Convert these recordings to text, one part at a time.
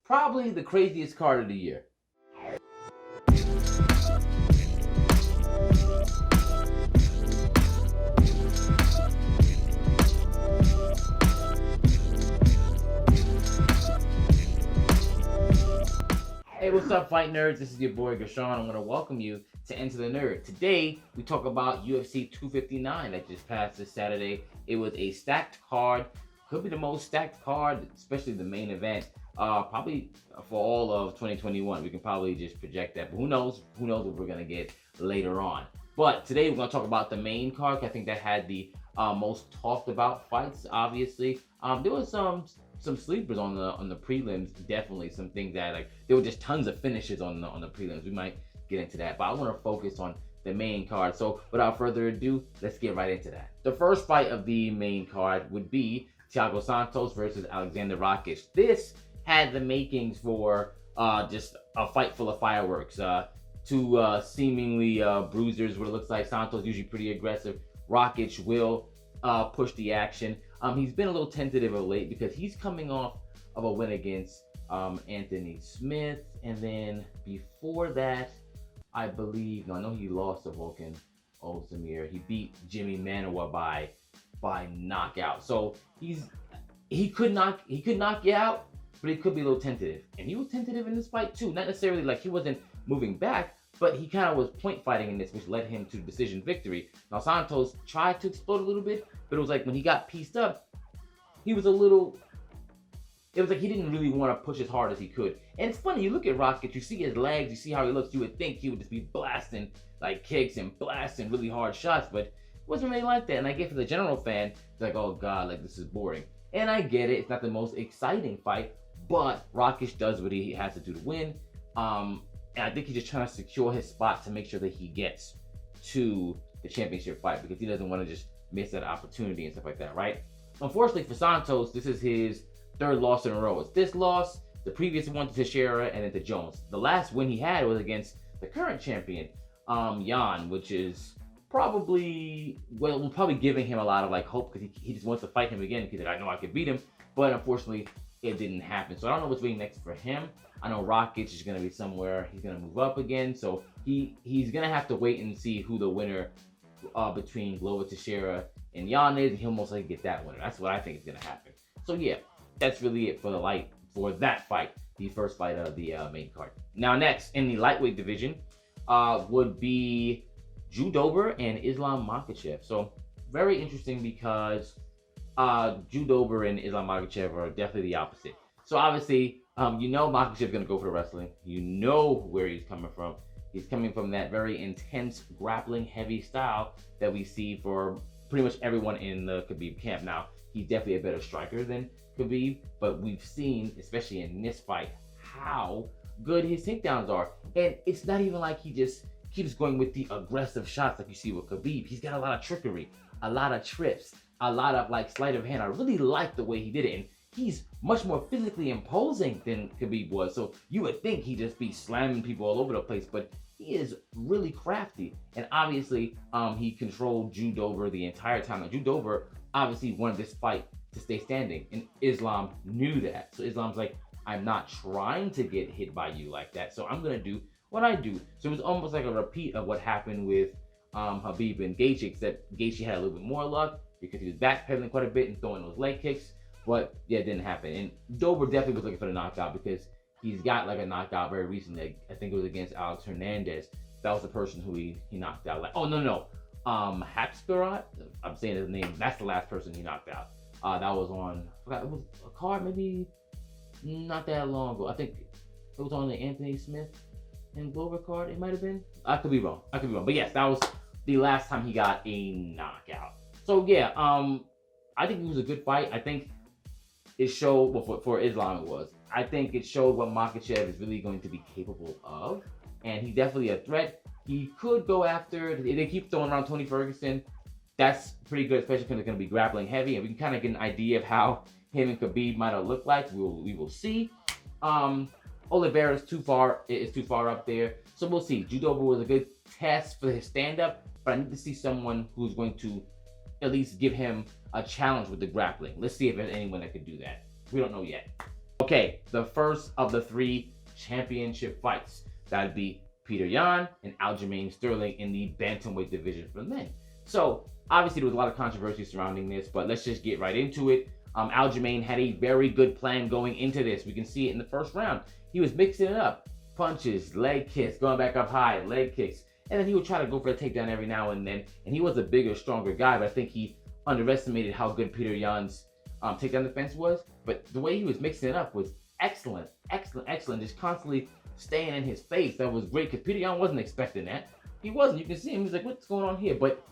probably the craziest card of the year. Hey, what's up, fight nerds? This is your boy Gershon. I'm going to welcome you to Enter the Nerd. Today, we talk about UFC 259 that just passed this Saturday. It was a stacked card. Could be the most stacked card, especially the main event. Probably for all of 2021. We can probably just project that. But who knows? Who knows what we're going to get later on. But today, we're going to talk about the main card. I think that had the most talked about fights, obviously. There was some sleepers on the prelims, definitely some things that, like, there were just tons of finishes on the prelims. We might get into that, but I want to focus on the main card. So without further ado, let's get right into that. The first fight of the main card would be Thiago Santos versus Alexander Rakic. This had the makings for just a fight full of fireworks. Two seemingly bruisers, what it looks like. Santos usually pretty aggressive. Rakic will push the action. He's been a little tentative of late because he's coming off of a win against Anthony Smith, and then before that, I know he lost to Volkan Ozdemir. He beat Jimmy Manuwa by knockout. So he could knock you out, but he could be a little tentative, and he was tentative in this fight too. Not necessarily like he wasn't moving back, but he kind of was point fighting in this, which led him to decision victory. Now Santos tried to explode a little bit, but it was like when he got pieced up, it was like he didn't really want to push as hard as he could. And it's funny, you look at Rakic, you see his legs, you see how he looks, you would think he would just be blasting like kicks and blasting really hard shots, but it wasn't really like that. And I get for the general fan, it's like, oh God, like this is boring. And I get it, it's not the most exciting fight, but Rakic does what he has to do to win. And I think he's just trying to secure his spot to make sure that he gets to the championship fight, because he doesn't want to just miss that opportunity and stuff like that, right? Unfortunately for Santos, this is his third loss in a row. It's this loss, the previous one to Teixeira, and then to Jones. The last win he had was against the current champion, Jan, which is probably giving him a lot of like hope, because he just wants to fight him again. He's like, I know I can beat him, but unfortunately, it didn't happen. So I don't know what's waiting next for him. I know Rakic is going to be somewhere. He's going to move up again. So he's going to have to wait and see who the winner between Glover Teixeira and Jan is. And he'll most likely get that winner. That's what I think is going to happen. So yeah, that's really it for that fight, the first fight of the main card. Now next in the lightweight division would be Drew Dober and Islam Makhachev. So very interesting because Drew Dober and Islam Makhachev are definitely the opposite. So obviously, Makhachev is going to go for the wrestling. You know where he's coming from. He's coming from that very intense, grappling, heavy style that we see for pretty much everyone in the Khabib camp. Now, he's definitely a better striker than Khabib, but we've seen, especially in this fight, how good his takedowns are. And it's not even like he just keeps going with the aggressive shots like you see with Khabib. He's got a lot of trickery, a lot of trips, a lot of like sleight of hand. I really like the way he did it. And he's much more physically imposing than Khabib was. So you would think he'd just be slamming people all over the place, but he is really crafty. And obviously, he controlled Drew Dober the entire time. And Drew Dober obviously wanted this fight to stay standing, and Islam knew that. So Islam's like, I'm not trying to get hit by you like that, so I'm gonna do what I do. So it was almost like a repeat of what happened with Khabib and Gaethje, except Gaethje had a little bit more luck because he was backpedaling quite a bit and throwing those leg kicks. But yeah, it didn't happen. And Dober definitely was looking for the knockout because he's got like a knockout very recently. I think it was against Alex Hernandez. That was the person who he knocked out. Like, oh no, Hapskarot. I'm saying his name. That's the last person he knocked out. That was on. I forgot, it was a card maybe not that long ago. I think it was on the Anthony Smith and Glover card. It might have been. I could be wrong. But yes, that was the last time he got a knockout. So yeah, I think it was a good fight. I think it showed, well, for Islam it was. I think it showed what Makhachev is really going to be capable of, and he's definitely a threat. He could go after, they keep throwing around Tony Ferguson. That's pretty good, especially because they're going to be grappling heavy, and we can kind of get an idea of how him and Khabib might have looked like. We will see. Oliveira is too far up there, so we'll see. Drew Dober was a good test for his stand-up, but I need to see someone who's going to at least give him a challenge with the grappling. Let's see if there's anyone that could do that. We don't know yet. Okay, the first of the 3 championship fights. That'd be Peter Yan and Aljamain Sterling in the bantamweight division for men. So obviously there was a lot of controversy surrounding this, but let's just get right into it. Aljamain had a very good plan going into this. We can see it in the first round. He was mixing it up. Punches, leg kicks, going back up high, leg kicks. And then he would try to go for a takedown every now and then. And he was a bigger, stronger guy, but I think he underestimated how good Peter Yan's takedown defense was. But the way he was mixing it up was excellent, excellent, excellent. Just constantly staying in his face. That was great because Peter Yan wasn't expecting that. He wasn't. You can see him. He's like, what's going on here? But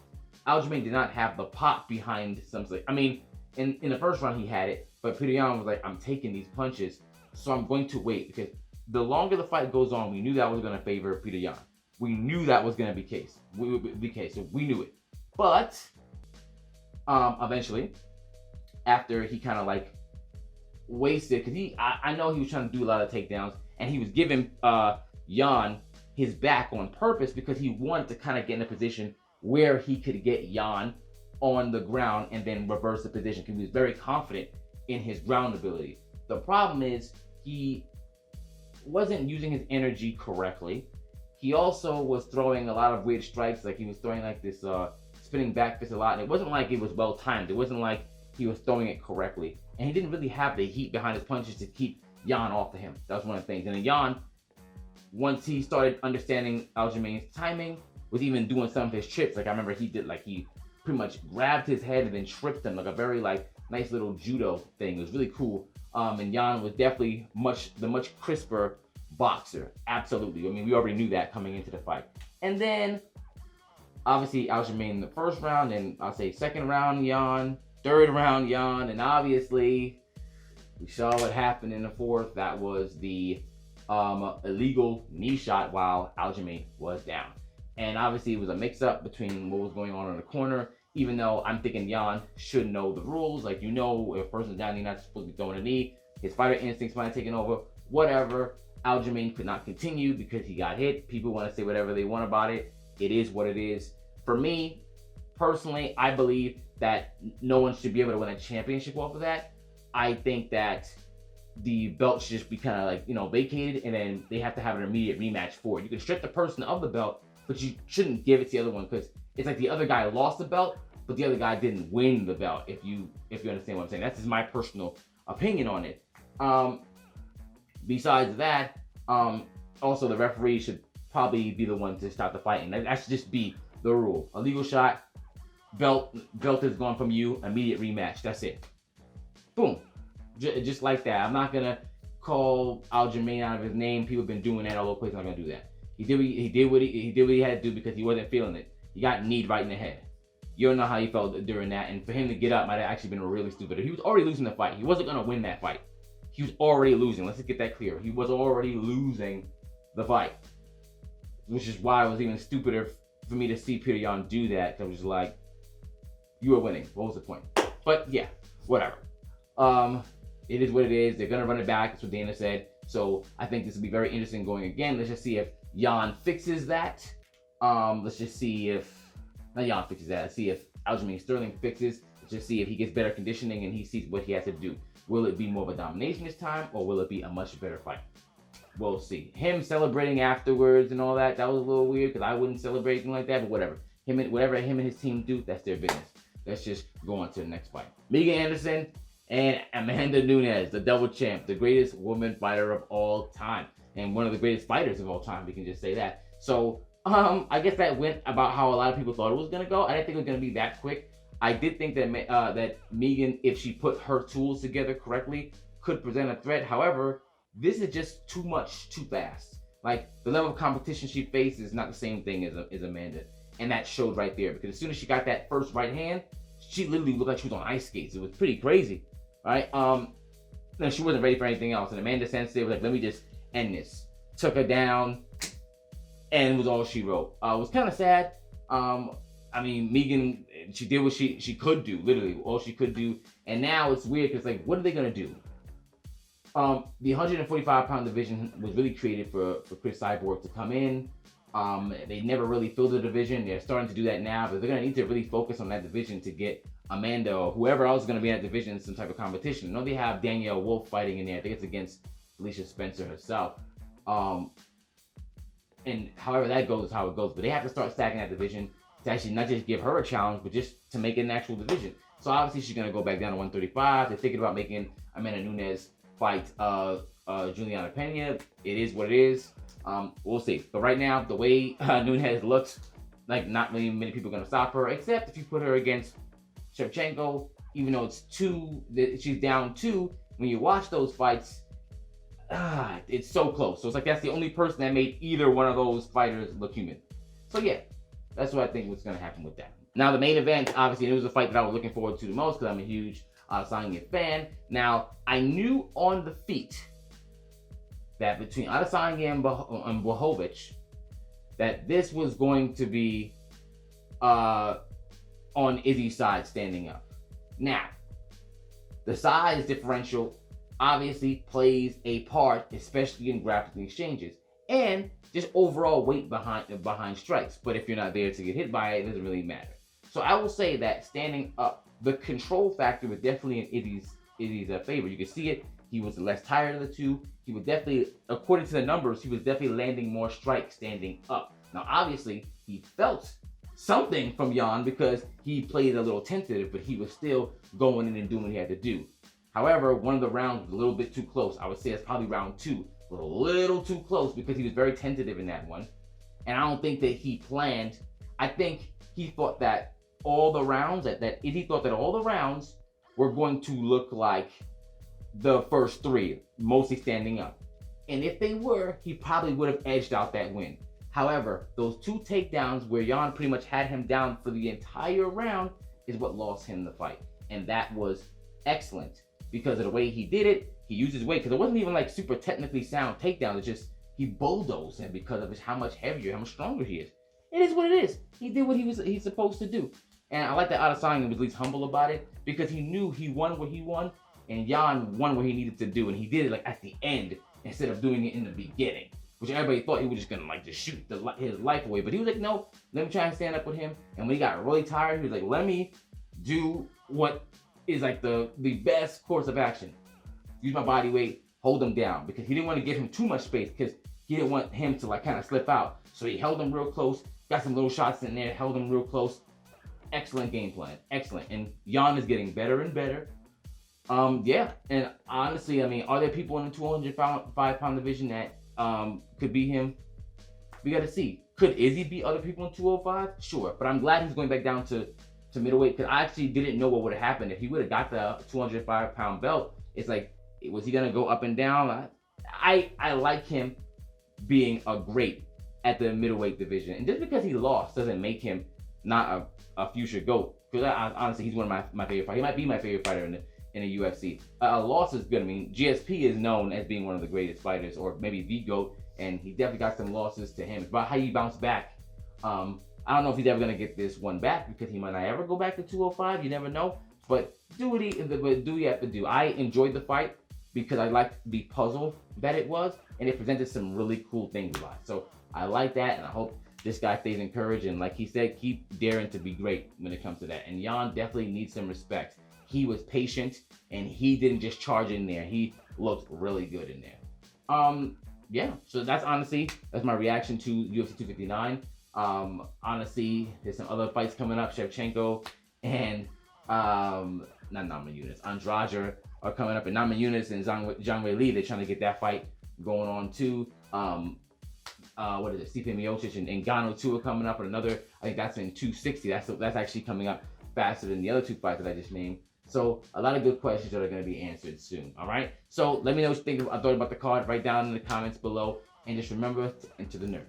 Aljamain did not have the pop behind something. I mean, in the first round he had it, but Peter Yan was like, I'm taking these punches, so I'm going to wait, because the longer the fight goes on, we knew that was going to favor Peter Yan. We knew that was going to be case. So we knew it. But eventually, after he kind of like wasted, because I know he was trying to do a lot of takedowns, and he was giving Yan his back on purpose because he wanted to kind of get in a position where he could get Yan on the ground and then reverse the position, because he was very confident in his ground ability. The problem is he wasn't using his energy correctly. He also was throwing a lot of weird strikes, like he was throwing like this spinning back fist a lot, and it wasn't like it was well timed. It wasn't like he was throwing it correctly, and he didn't really have the heat behind his punches to keep Yan off of him. That was one of the things. And then Yan, once he started understanding Aljamain's timing, was even doing some of his trips. Like I remember he did, like he pretty much grabbed his head and then tripped him, like a very like nice little judo thing. It was really cool. And Yan was definitely the much crisper boxer. Absolutely. I mean, we already knew that coming into the fight. And then obviously Aljamain in the first round, and I'll say second round Yan, third round Yan, and obviously we saw what happened in the fourth. That was the illegal knee shot while Aljamain was down. And obviously it was a mix-up between what was going on in the corner, even though I'm thinking Yan should know the rules. Like, you know, if a person's down, you're not supposed to be throwing a knee. His fighter instincts might have taken over. Whatever. Aljamain could not continue because he got hit. People want to say whatever they want about it. It is what it is. For me, personally, I believe that no one should be able to win a championship off of that. I think that the belt should just be kind of like, you know, vacated, and then they have to have an immediate rematch for it. You can strip the person of the belt, but you shouldn't give it to the other one, because it's like the other guy lost the belt, but the other guy didn't win the belt, if you understand what I'm saying. That's just my personal opinion on it. Besides that, also the referee should probably be the one to stop the fight, and that should just be the rule. A legal shot, belt is gone from you, immediate rematch. That's it. Boom. Just like that. I'm not gonna call Aljamain out of his name. People have been doing that all over the place. I'm not gonna do that. He did what he had to do because he wasn't feeling it. He got kneed right in the head. You don't know how he felt during that, and for him to get up might have actually been really stupid. He was already losing the fight. He wasn't gonna win that fight. He was already losing. Let's just get that clear. He was already losing the fight, which is why it was even stupider for me to see Peter Yan do that. I was just like, you were winning. What was the point? But yeah, whatever. It is what it is. They're gonna run it back. That's what Dana said. So I think this will be very interesting going again. Let's just see if Yan fixes that. Let's just see if Yan fixes that. Let's see if Aljamain Sterling fixes. Let's just see if he gets better conditioning and he sees what he has to do. Will it be more of a domination this time, or will it be a much better fight? We'll see. Him celebrating afterwards and all that, that was a little weird, because I wouldn't celebrate anything like that, but whatever. Whatever him and his team do, that's their business. Let's just go on to the next fight. Megan Anderson and Amanda Nunes, the double champ, the greatest woman fighter of all time, and one of the greatest fighters of all time, we can just say that. So, I guess that went about how a lot of people thought it was going to go. I didn't think it was going to be that quick. I did think that that Megan, if she put her tools together correctly, could present a threat. However, this is just too much, too fast. Like, the level of competition she faced is not the same thing as Amanda. And that showed right there, because as soon as she got that first right hand, she literally looked like she was on ice skates. It was pretty crazy, right? No, she wasn't ready for anything else. And Amanda Sensei was like, let me just end this. Took her down, and it was all she wrote. It was kind of sad. I mean, Megan, she did what she could do, literally, all she could do. And now it's weird, because, like, what are they going to do? The 145-pound division was really created for Chris Cyborg to come in. They never really filled the division. They're starting to do that now, but they're going to need to really focus on that division to get Amanda or whoever else is going to be in that division in some type of competition. I know they have Danielle Wolf fighting in there. I think it's against Felicia Spencer herself. And however that goes is how it goes. But they have to start stacking that division to actually not just give her a challenge, but just to make it an actual division. So obviously she's going to go back down to 135. They're thinking about making Amanda Nunes fight Juliana Pena. It is what it is. We'll see. But right now, the way Nunes looks, like not really many people are going to stop her, except if you put her against Shevchenko, even though it's she's down 2. When you watch those fights, it's so close. So it's like that's the only person that made either one of those fighters look human. So yeah, that's what I think what's going to happen with that. Now the main event, obviously, it was a fight that I was looking forward to the most because I'm a huge Adesanya fan. Now, I knew on the feet that between Adesanya and Blachowicz, that this was going to be on Izzy's side standing up. Now, the size differential obviously plays a part, especially in grappling exchanges, and just overall weight behind strikes. But if you're not there to get hit by it, it doesn't really matter. So I will say that standing up, the control factor was definitely in Izzy's favor. You can see it. He was less tired of the two. He was definitely, according to the numbers, he was definitely landing more strikes standing up. Now, obviously, he felt something from Jan because he played a little tentative, but he was still going in and doing what he had to do. However, one of the rounds was a little bit too close. I would say it's probably round 2. A little too close because he was very tentative in that one. And I don't think that he planned. I think he thought that all the rounds, he thought that all the rounds were going to look like the first 3, mostly standing up. And if they were, he probably would have edged out that win. However, those 2 takedowns where Jan pretty much had him down for the entire round is what lost him the fight. And that was excellent because of the way he did it. He used his weight because it wasn't even like super technically sound takedown. It's just he bulldozed him because of how much heavier, how much stronger he is. It is what it is. He did what he's supposed to do. And I like that Adesanya was at least humble about it because he knew he won what he won and Jan won what he needed to do. And he did it like at the end instead of doing it in the beginning, which everybody thought he was just gonna like just shoot his life away. But he was like, no, let me try and stand up with him. And when he got really tired, he was like, let me do what is like the best course of action. Use my body weight, hold him down because he didn't want to give him too much space because he didn't want him to like kind of slip out. So he held him real close, got some little shots in there, held him real close. Excellent game plan, excellent. And Jan is getting better and better. Yeah, and honestly, I mean, are there people in the 205-pound division that could beat him? We got to see. Could Izzy beat other people in 205? Sure, but I'm glad he's going back down to middleweight because I actually didn't know what would have happened if he would have got the 205-pound belt. It's like, was he gonna go up and down? I like him being a great at the middleweight division, and just because he lost doesn't make him not a future GOAT. Because honestly, he's one of my favorite fighters. He might be my favorite fighter in the UFC. A loss is good. I mean, GSP is known as being one of the greatest fighters, or maybe the GOAT, and he definitely got some losses to him. It's about how you bounce back. I don't know if he's ever gonna get this one back because he might not ever go back to 205. You never know. But do what you have to do. I enjoyed the fight because I liked the puzzle that it was, and it presented some really cool things about it. So I like that, and I hope this guy stays encouraged. And like he said, keep daring to be great when it comes to that. And Jan definitely needs some respect. He was patient, and he didn't just charge in there. He looked really good in there. Yeah. So that's my reaction to UFC 259. Honestly, there's some other fights coming up. Shevchenko and Andrade are coming up, and Namajunas and Zhang Weili, they're trying to get that fight going on too. What is it? Stipe Miocic and Ngannou 2 are coming up, and another, I think that's in 260. That's actually coming up faster than the other 2 fights that I just named. So a lot of good questions that are going to be answered soon. All right. So let me know what you think. I thought about the card. Write down in the comments below, and just remember to enter the nerd.